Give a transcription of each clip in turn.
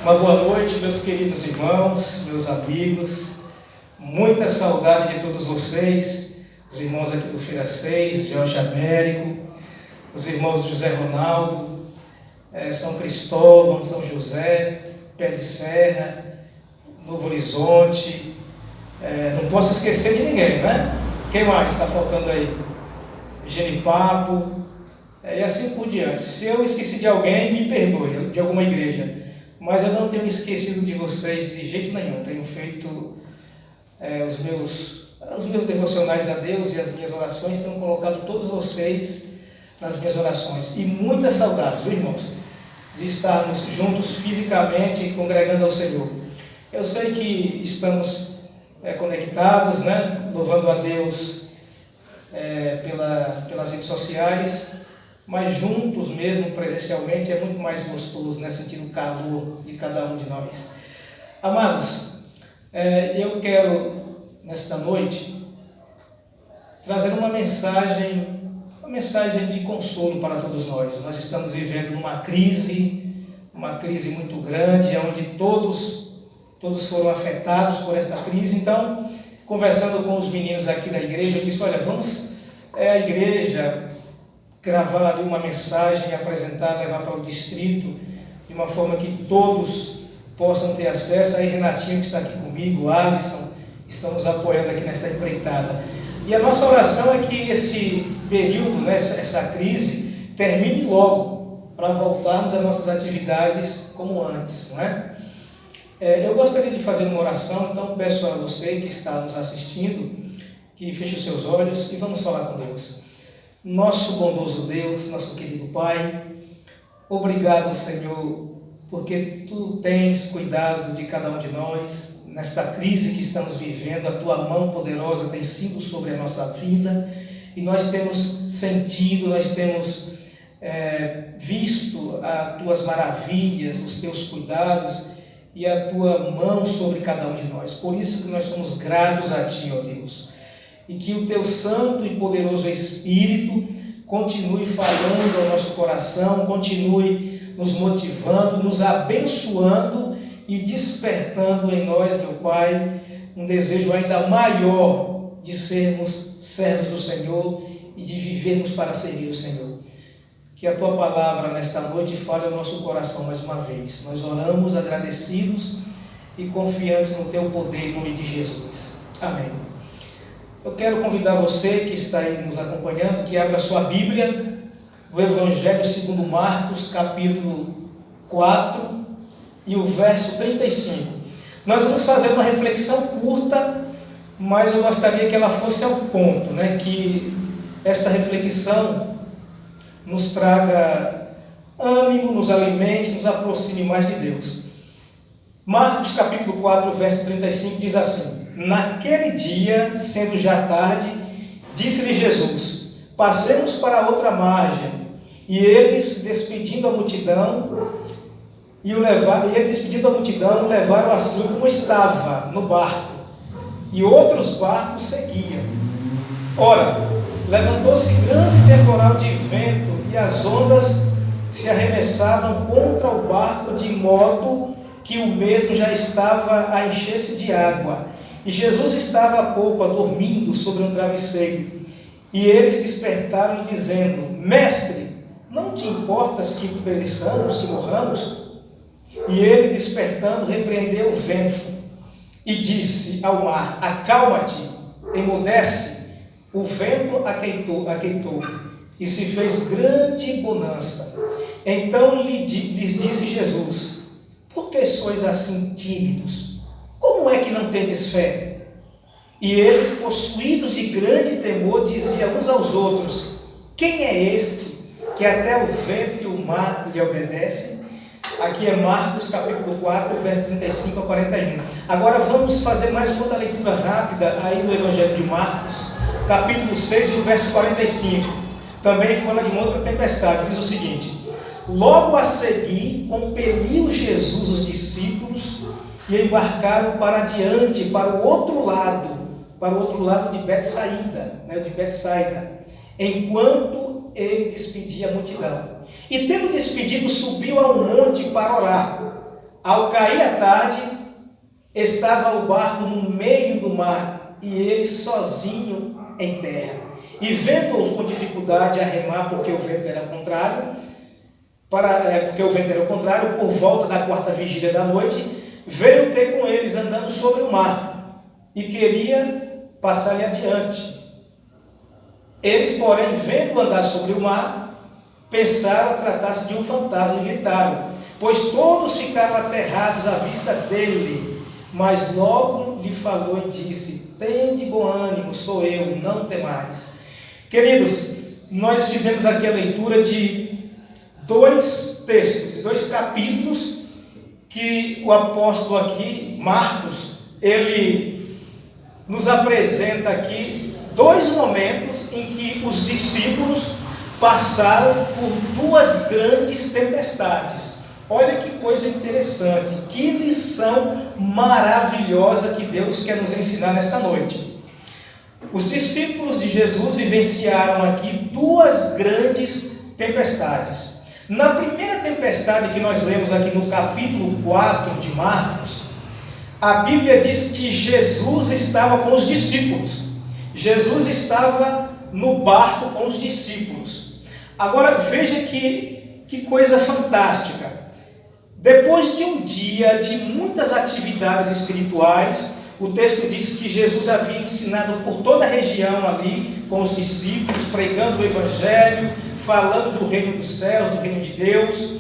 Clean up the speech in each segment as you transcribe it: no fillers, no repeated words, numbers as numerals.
Uma boa noite, meus queridos irmãos, meus amigos. Muita saudade de todos vocês, os irmãos aqui do Feira 6, Jorge Américo, os irmãos José Ronaldo, São Cristóvão, São José, Pé de Serra, Novo Horizonte. Não posso esquecer de ninguém, né? Quem mais está faltando aí? Genipapo, e assim por diante. Se eu esqueci de alguém, me perdoe, de alguma igreja. Mas eu não tenho esquecido de vocês de jeito nenhum. Tenho feito os meus devocionais a Deus e as minhas orações. Tenho colocado todos vocês nas minhas orações. E muita saudade, viu, irmãos? De estarmos juntos fisicamente congregando ao Senhor. Eu sei que estamos conectados, né? Louvando a Deus pelas redes sociais. Mas juntos mesmo, presencialmente, é muito mais gostoso, né? Sentir o calor de cada um de nós. Amados, eu quero, nesta noite, trazer uma mensagem de consolo para todos nós. Nós estamos vivendo uma crise muito grande, onde todos foram afetados por esta crise. Então, conversando com os meninos aqui da igreja, eu disse, olha, vamos à igreja gravar ali uma mensagem, apresentar, levar para o distrito, de uma forma que todos possam ter acesso. Aí Renatinho, que está aqui comigo, Alisson, estamos apoiando aqui nesta empreitada. E a nossa oração é que esse período, né, essa crise, termine logo, para voltarmos às nossas atividades como antes, não é? Eu gostaria de fazer uma oração, então peço a você que está nos assistindo, que feche os seus olhos e vamos falar com Deus. Nosso bondoso Deus, nosso querido Pai, obrigado, Senhor, porque Tu tens cuidado de cada um de nós, nesta crise que estamos vivendo. A Tua mão poderosa tem sido sobre a nossa vida, e nós temos sentido, nós temos visto as Tuas maravilhas, os Teus cuidados, e a Tua mão sobre cada um de nós. Por isso que nós somos gratos a Ti, ó Deus. E que o Teu santo e poderoso Espírito continue falando ao nosso coração, continue nos motivando, nos abençoando e despertando em nós, meu Pai, um desejo ainda maior de sermos servos do Senhor e de vivermos para servir o Senhor. Que a Tua palavra nesta noite fale ao nosso coração mais uma vez. Nós oramos agradecidos e confiantes no Teu poder, em nome de Jesus. Amém. Eu quero convidar você que está aí nos acompanhando, que abra sua Bíblia no Evangelho segundo Marcos, capítulo 4 e o verso 35. Nós vamos fazer uma reflexão curta, mas eu gostaria que ela fosse ao ponto, né? Que esta reflexão nos traga ânimo, nos alimente, nos aproxime mais de Deus. Marcos capítulo 4, verso 35 diz assim: Naquele dia, sendo já tarde, disse-lhe Jesus: Passemos para a outra margem. E eles, despedindo a multidão, o levaram assim como estava, no barco. E outros barcos seguiam. Ora, levantou-se grande temporal de vento, e as ondas se arremessavam contra o barco, de modo que o mesmo já estava a encher-se de água. E Jesus estava à polpa, dormindo sobre um travesseiro. E eles despertaram, dizendo: Mestre, não te importas que pereçamos, que morramos? E ele, despertando, repreendeu o vento e disse ao mar: Acalma-te, emudece. O vento aqueitou e se fez grande bonança. Então lhes disse Jesus: Por que sois assim tímidos? Como é que não tendes fé? E eles, possuídos de grande temor, diziam uns aos outros: Quem é este que até o vento e o mar lhe obedecem? Aqui é Marcos capítulo 4, verso 35 a 41. Agora vamos fazer mais uma leitura rápida aí no Evangelho de Marcos, capítulo 6, verso 45. Também fala de uma outra tempestade. Diz o seguinte: Logo a seguir, compeliu Jesus os discípulos e embarcaram para adiante, para o outro lado de Betsaida, enquanto ele despedia a multidão. E tendo despedido, subiu ao monte para orar. Ao cair a tarde, estava o barco no meio do mar e ele sozinho em terra. E vendo-os com dificuldade a remar, porque o vento era contrário, por volta da 4ª vigília da noite, veio ter com eles andando sobre o mar e queria passar-lhe adiante. Eles, porém, vendo andar sobre o mar, pensaram tratar-se de um fantasma e gritaram, pois todos ficaram aterrados à vista dele. Mas logo lhe falou e disse: tende bom ânimo, sou eu, não temais. Queridos, nós fizemos aqui a leitura de 2 textos, de 2 capítulos, que o apóstolo aqui, Marcos, ele nos apresenta aqui 2 momentos em que os discípulos passaram por 2 grandes tempestades. Olha que coisa interessante, que lição maravilhosa que Deus quer nos ensinar nesta noite. Os discípulos de Jesus vivenciaram aqui 2 grandes tempestades. Na primeira tempestade que nós lemos aqui no capítulo 4 de Marcos, a Bíblia diz que Jesus estava com os discípulos. Jesus estava no barco com os discípulos. Agora veja que coisa fantástica. Depois de um dia de muitas atividades espirituais, o texto diz que Jesus havia ensinado por toda a região ali, com os discípulos, pregando o Evangelho, falando do reino dos céus, do reino de Deus.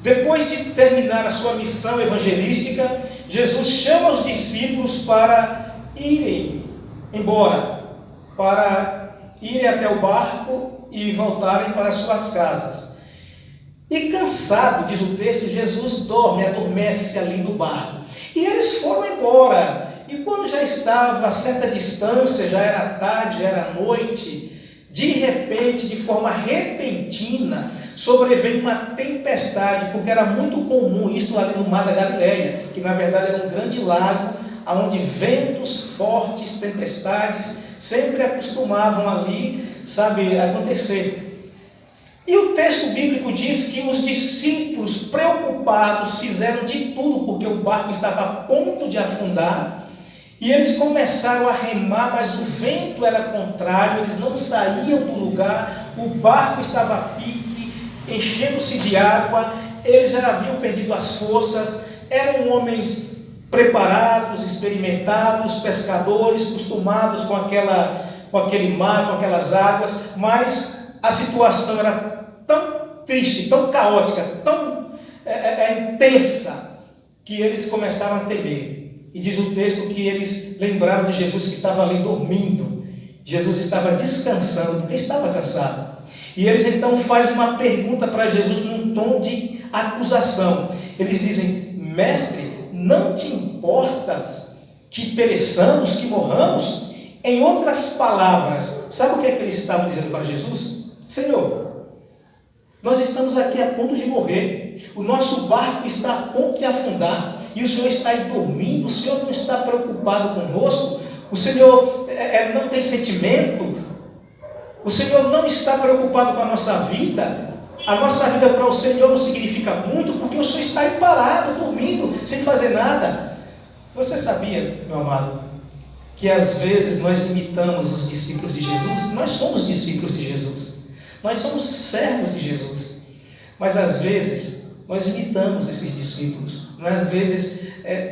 Depois de terminar a sua missão evangelística, Jesus chama os discípulos para irem embora, para irem até o barco e voltarem para as suas casas. E cansado, diz o texto, Jesus adormece ali no barco. E eles foram embora. E quando já estava a certa distância, já era tarde, já era noite, de repente, de forma repentina, sobreveio uma tempestade, porque era muito comum isso ali no mar da Galileia, que na verdade era um grande lago, onde ventos fortes, tempestades, sempre acostumavam ali, acontecer. E o texto bíblico diz que os discípulos, preocupados, fizeram de tudo, porque o barco estava a ponto de afundar, e eles começaram a remar, mas o vento era contrário, eles não saíam do lugar, o barco estava a pique, enchendo-se de água, eles já haviam perdido as forças, eram homens preparados, experimentados, pescadores, acostumados com aquele mar, com aquelas águas, mas a situação era tão triste, tão caótica, tão intensa, que eles começaram a temer. E diz o texto que eles lembraram de Jesus, que estava ali dormindo. Jesus estava descansando, porque estava cansado. E eles então fazem uma pergunta para Jesus num tom de acusação. Eles dizem: mestre, não te importas que pereçamos, que morramos? Em outras palavras, sabe o que eles estavam dizendo para Jesus? Senhor, nós estamos aqui a ponto de morrer, o nosso barco está a ponto de afundar, e o Senhor está aí dormindo, o Senhor não está preocupado conosco, o Senhor não tem sentimento, o Senhor não está preocupado com a nossa vida para o Senhor não significa muito, porque o Senhor está aí parado, dormindo, sem fazer nada. Você sabia, meu amado, que às vezes nós imitamos os discípulos de Jesus? Nós somos discípulos de Jesus, nós somos servos de Jesus, mas às vezes nós imitamos esses discípulos. Às vezes,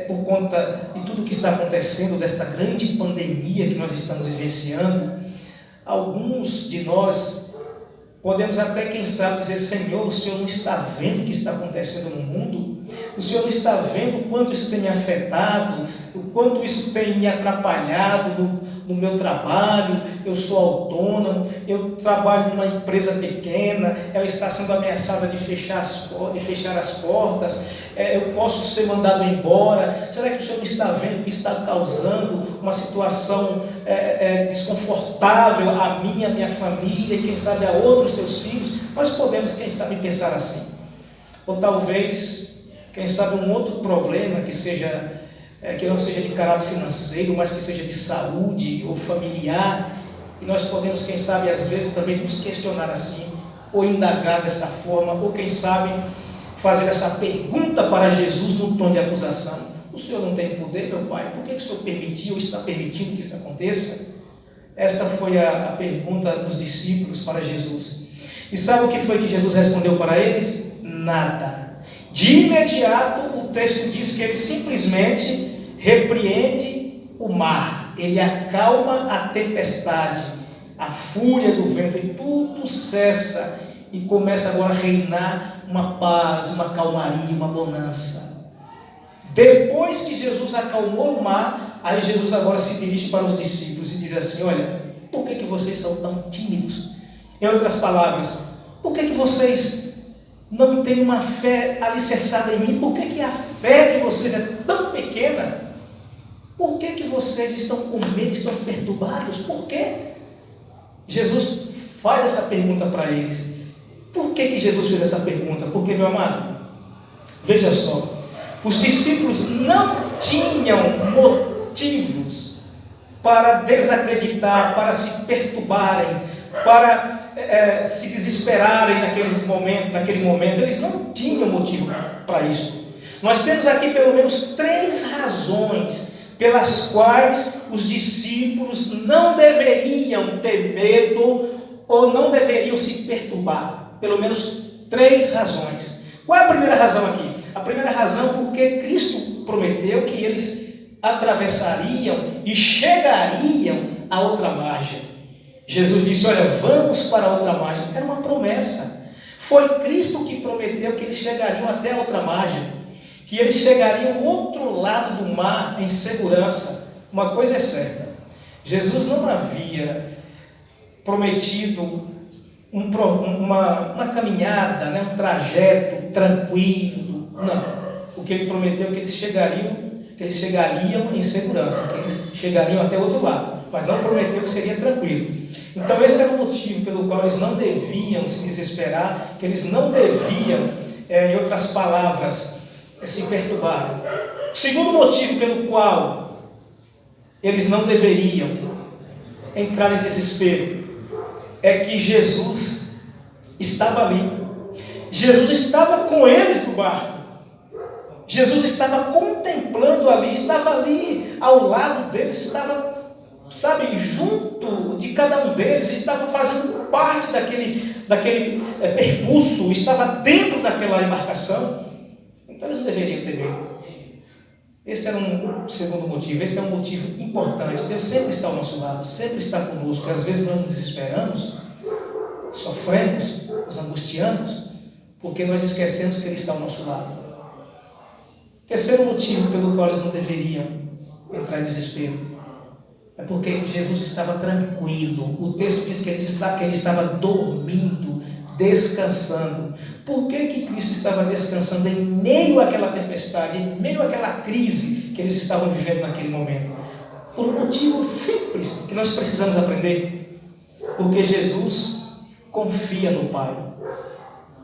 por conta de tudo que está acontecendo, desta grande pandemia que nós estamos vivenciando, alguns de nós podemos até, quem sabe, dizer: Senhor, o Senhor não está vendo o que está acontecendo no mundo? O Senhor não está vendo o quanto isso tem me afetado, o quanto isso tem me atrapalhado no meu trabalho? Eu sou autônomo, eu trabalho numa empresa pequena, ela está sendo ameaçada de fechar as portas, eu posso ser mandado embora. Será que o Senhor não está vendo que está causando uma situação desconfortável a mim, a minha família, e quem sabe a outros teus filhos? Nós podemos, quem sabe, pensar assim. Ou talvez, quem sabe, um outro problema que não seja de caráter financeiro, mas que seja de saúde ou familiar, e nós podemos, quem sabe, às vezes também nos questionar assim, ou indagar dessa forma, ou quem sabe, fazer essa pergunta para Jesus no tom de acusação. O Senhor não tem poder, meu Pai? Por que o Senhor permitiu ou está permitindo que isso aconteça? Esta foi a pergunta dos discípulos para Jesus. E sabe o que foi que Jesus respondeu para eles? Nada. De imediato, o texto diz que ele simplesmente repreende o mar. Ele acalma a tempestade, a fúria do vento, e tudo cessa. E começa agora a reinar uma paz, uma calmaria, uma bonança. Depois que Jesus acalmou o mar, aí Jesus agora se dirige para os discípulos e diz assim: olha, por que vocês são tão tímidos? Em outras palavras, por que vocês não têm uma fé alicerçada em mim? Por que a fé de vocês é tão pequena? Por que vocês estão com medo, estão perturbados? Por quê? Jesus faz essa pergunta para eles. Por que Jesus fez essa pergunta? Porque, meu amado, veja só, os discípulos não tinham motivos para desacreditar, para se perturbarem, para se desesperarem naquele momento. Eles não tinham motivo para isso. Nós temos aqui pelo menos 3 razões pelas quais os discípulos não deveriam ter medo ou não deveriam se perturbar. Pelo menos 3 razões. Qual é a primeira razão aqui? A primeira razão porque Cristo prometeu que eles atravessariam e chegariam à outra margem. Jesus disse: olha, vamos para a outra margem. Era uma promessa. Foi Cristo que prometeu que eles chegariam até a outra margem, que eles chegariam ao outro lado do mar em segurança. Uma coisa é certa: Jesus não havia prometido uma caminhada, um trajeto tranquilo. Não. O que ele prometeu é que eles chegariam em segurança, que eles chegariam até o outro lado, mas não prometeu que seria tranquilo. Então esse era o motivo pelo qual eles não deviam se desesperar, que eles não deviam, em outras palavras, se perturbar. O segundo motivo pelo qual eles não deveriam entrar em desespero é que Jesus estava ali. Jesus estava com eles no barco. Jesus estava contemplando ali, estava ali ao lado deles, estava, junto de cada um deles, estava fazendo parte daquele percurso, estava dentro daquela embarcação. Então eles não deveriam ter medo. Esse era um segundo motivo. Esse é um motivo importante. Deus sempre está ao nosso lado, sempre está conosco. Às vezes nós nos desesperamos, sofremos, nos angustiamos, porque nós esquecemos que Ele está ao nosso lado. Terceiro motivo pelo qual eles não deveriam entrar em desespero é porque Jesus estava tranquilo. O texto diz que ele estava dormindo, descansando. Por que Cristo estava descansando em meio àquela tempestade, em meio àquela crise que eles estavam vivendo naquele momento? Por um motivo simples que nós precisamos aprender. Porque Jesus confia no Pai.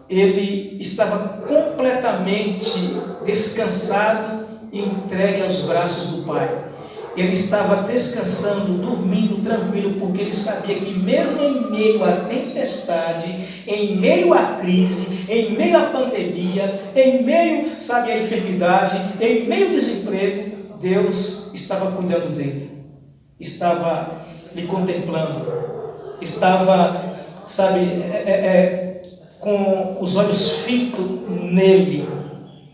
Ele estava completamente descansado e entregue aos braços do Pai. Ele estava descansando, dormindo, tranquilo, porque ele sabia que mesmo em meio à tempestade, em meio à crise, em meio à pandemia, em meio, à enfermidade, em meio ao desemprego, Deus estava cuidando dele, estava lhe contemplando, estava, com os olhos fitos nele,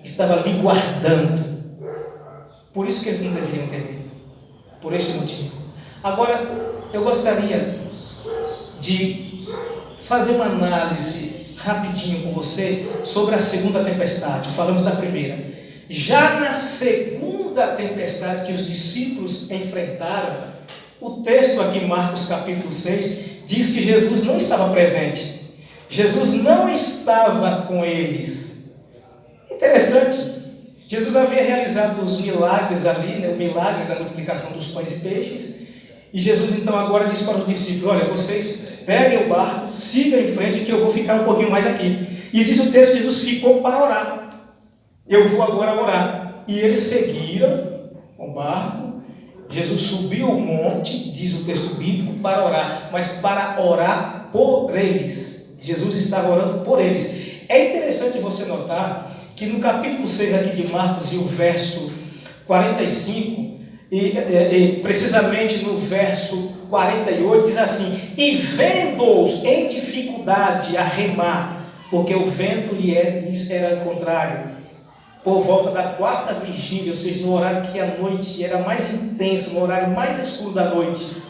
estava lhe guardando. Por isso que eles não deveriam ter medo. Por este motivo. Agora, eu gostaria de fazer uma análise rapidinho com você sobre a segunda tempestade. Falamos da primeira. Já na segunda tempestade que os discípulos enfrentaram, o texto aqui em Marcos capítulo 6 diz que Jesus não estava presente. Jesus não estava com eles. Interessante. Jesus havia realizado os milagres ali, o milagre da multiplicação dos pães e peixes. E Jesus então agora diz para os discípulos: olha, vocês peguem o barco, sigam em frente que eu vou ficar um pouquinho mais aqui. E diz o texto que Jesus ficou para orar. Eu vou agora orar. E eles seguiram o barco. Jesus subiu o monte, diz o texto bíblico, para orar. Mas para orar por eles. Jesus estava orando por eles. É interessante você notar que no capítulo 6 aqui de Marcos e o verso 45, e precisamente no verso 48, diz assim: e vendo-os em dificuldade a remar, porque o vento lhes era contrário, por volta da quarta vigília, ou seja, no horário que a noite era mais intensa, no horário mais escuro da noite,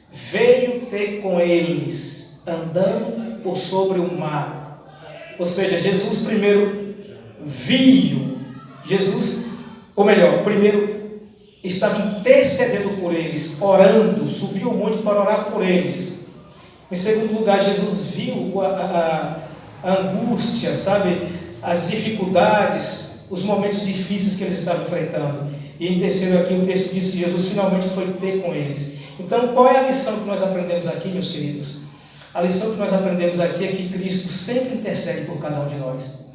veio ter com eles, andando por sobre o mar. Ou seja, Jesus primeiro viu, primeiro estava intercedendo por eles, orando, subiu o monte para orar por eles. Em segundo lugar, Jesus viu a angústia, as dificuldades, os momentos difíceis que eles estavam enfrentando. E em terceiro aqui, o texto diz que Jesus finalmente foi ter com eles. Então, qual é a lição que nós aprendemos aqui, meus queridos? A lição que nós aprendemos aqui é que Cristo sempre intercede por cada um de nós.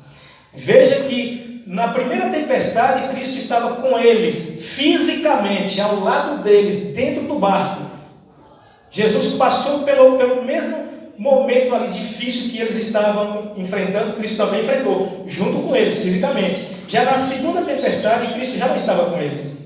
Veja que na primeira tempestade, Cristo estava com eles, fisicamente, ao lado deles, dentro do barco. Jesus passou pelo mesmo momento ali difícil que eles estavam enfrentando, Cristo também enfrentou, junto com eles, fisicamente. Já na segunda tempestade, Cristo já não estava com eles.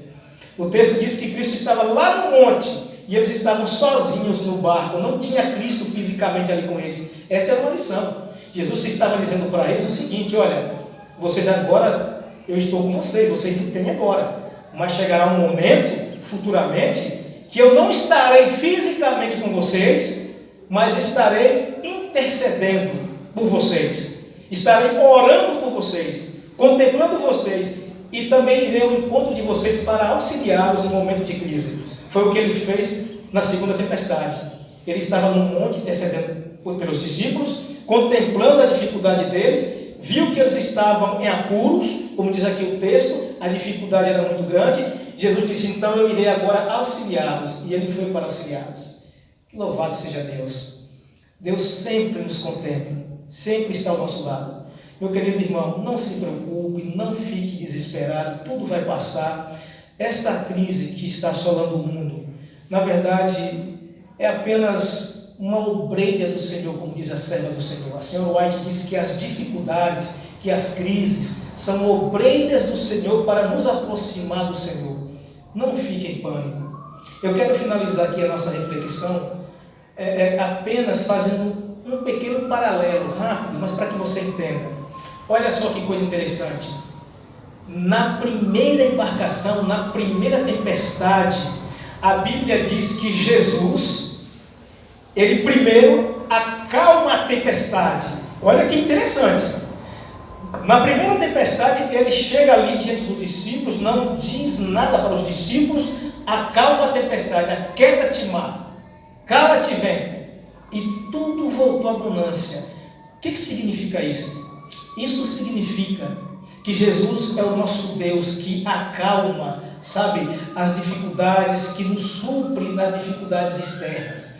O texto diz que Cristo estava lá no monte, e eles estavam sozinhos no barco, não tinha Cristo fisicamente ali com eles. Essa era uma lição. Jesus estava dizendo para eles o seguinte: olha, vocês agora, eu estou com vocês não têm agora, mas chegará um momento, futuramente, que eu não estarei fisicamente com vocês, mas estarei intercedendo por vocês, estarei orando por vocês, contemplando vocês, e também irei ao encontro de vocês para auxiliá-los no momento de crise. Foi o que ele fez na segunda tempestade. Ele estava no monte intercedendo pelos discípulos, contemplando a dificuldade deles, viu que eles estavam em apuros, como diz aqui o texto, a dificuldade era muito grande. Jesus disse: então eu irei agora auxiliá-los, e ele foi para auxiliá-los. Louvado seja Deus. Deus sempre nos contempla, sempre está ao nosso lado. Meu querido irmão, não se preocupe, não fique desesperado, tudo vai passar. Esta crise que está assolando o mundo, na verdade, é apenas uma obreira do Senhor, como diz a serva do Senhor. A senhora White diz que as dificuldades, que as crises, são obreiras do Senhor para nos aproximar do Senhor. Não fique em pânico. Eu quero finalizar aqui a nossa reflexão, apenas fazendo um pequeno paralelo, rápido, mas para que você entenda. Olha só que coisa interessante. Na primeira embarcação, na primeira tempestade, a Bíblia diz que Jesus, ele primeiro acalma a tempestade. Olha que interessante. Na primeira tempestade, ele chega ali diante dos discípulos, não diz nada para os discípulos, acalma a tempestade, aquieta-te mar, cala-te vento, e tudo voltou à abundância. O que significa isso? Isso significa que Jesus é o nosso Deus que acalma, as dificuldades, que nos supre nas dificuldades externas.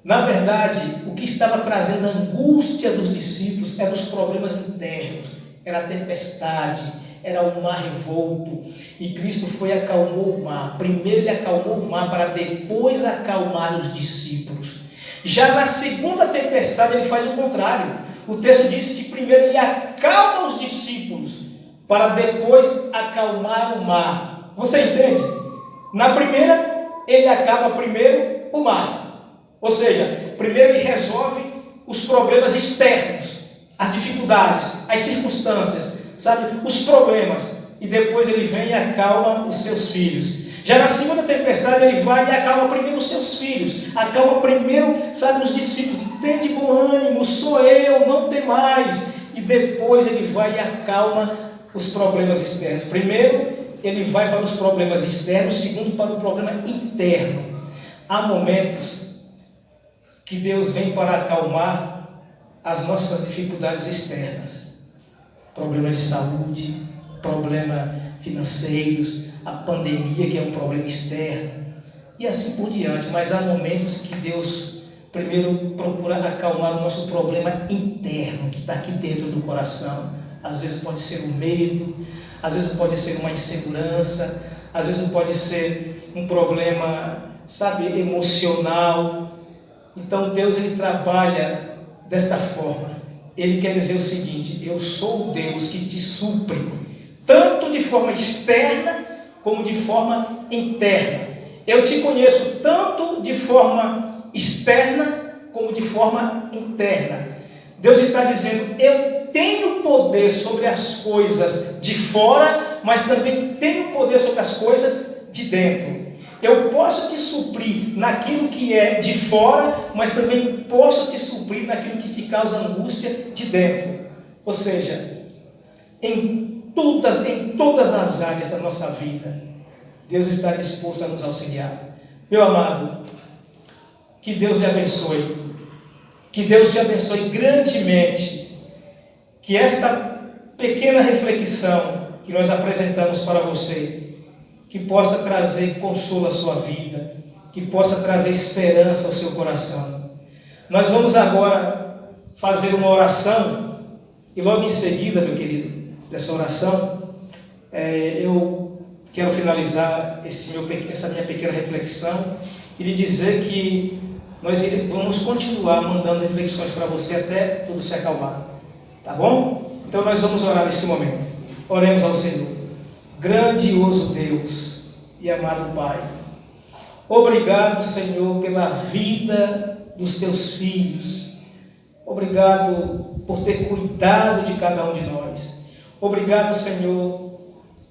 Na verdade, o que estava trazendo a angústia dos discípulos eram os problemas internos, era a tempestade, era o mar revolto, e Cristo foi e acalmou o mar. Primeiro ele acalmou o mar para depois acalmar os discípulos. Já na segunda tempestade ele faz o contrário. O texto diz que primeiro ele acalma os discípulos para depois acalmar o mar. Você entende? Na primeira, ele acalma primeiro o mar. Ou seja, primeiro ele resolve os problemas externos, as dificuldades, as circunstâncias, os problemas. E depois ele vem e acalma os seus filhos. Já na segunda tempestade ele vai e acalma primeiro os seus filhos. Acalma primeiro, os discípulos. Tem de bom ânimo, sou eu, não tem mais. E depois ele vai e acalma os problemas externos. Primeiro, ele vai para os problemas externos. Segundo, para o problema interno. Há momentos que Deus vem para acalmar as nossas dificuldades externas. Problemas de saúde, problemas financeiros, a pandemia, que é um problema externo, e assim por diante. Mas há momentos que Deus primeiro procura acalmar o nosso problema interno, que está aqui dentro do coração. Às vezes pode ser um medo, às vezes pode ser uma insegurança, às vezes pode ser um problema, emocional. Então Deus, ele trabalha desta forma. ele quer dizer o seguinte: eu sou o Deus que te supre, tanto de forma externa como de forma interna. Eu te conheço tanto de forma externa como de forma interna. Deus está dizendo: eu tenho poder sobre as coisas de fora, mas também tenho poder sobre as coisas de dentro. Eu posso te suprir naquilo que é de fora, mas também posso te suprir naquilo que te causa angústia de dentro. Ou seja, em todas as áreas da nossa vida, Deus está disposto a nos auxiliar. Meu amado, que Deus lhe abençoe. Que Deus te abençoe grandemente. Que esta pequena reflexão que nós apresentamos para você, que possa trazer consolo à sua vida, que possa trazer esperança ao seu coração. Nós vamos agora fazer uma oração, e logo em seguida, meu querido, dessa oração, eu quero finalizar essa minha pequena reflexão e lhe dizer que nós vamos continuar mandando reflexões para você até tudo se acalmar, tá bom? Então nós vamos orar nesse momento. Oremos ao Senhor. Grandioso Deus e amado Pai, obrigado, Senhor, pela vida dos teus filhos. Obrigado por ter cuidado de cada um de nós. Obrigado, Senhor,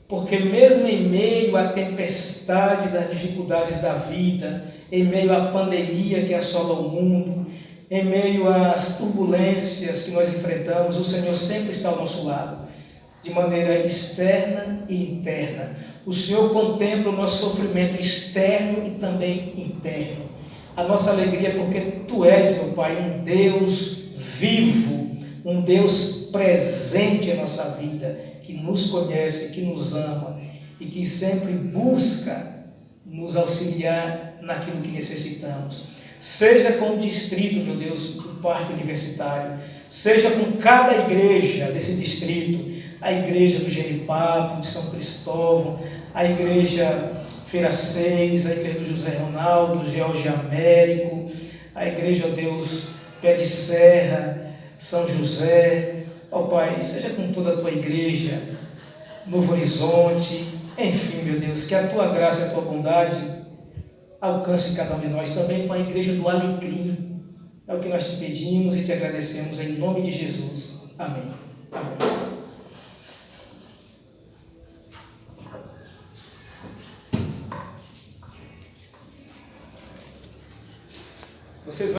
porque mesmo em meio à tempestade das dificuldades da vida, em meio à pandemia que assola o mundo, em meio às turbulências que nós enfrentamos, o Senhor sempre está ao nosso lado, de maneira externa e interna. O Senhor contempla o nosso sofrimento externo e também interno. A nossa alegria é porque Tu és, meu Pai, um Deus vivo, um Deus presente em nossa vida, que nos conhece, que nos ama e que sempre busca nos auxiliar naquilo que necessitamos. Seja com o distrito, meu Deus, do Parque Universitário, seja com cada igreja desse distrito, a igreja do Genipapo, de São Cristóvão, a igreja Feira 6, a igreja do José Ronaldo, do Jorge Américo, a igreja, ó Deus, Pé de Serra, São José, ó Pai, seja com toda a Tua igreja, Novo Horizonte, enfim, meu Deus, que a Tua graça e a Tua bondade alcance cada um de nós, também com a igreja do Alecrim. É o que nós te pedimos e te agradecemos em nome de Jesus. Amém. Amém.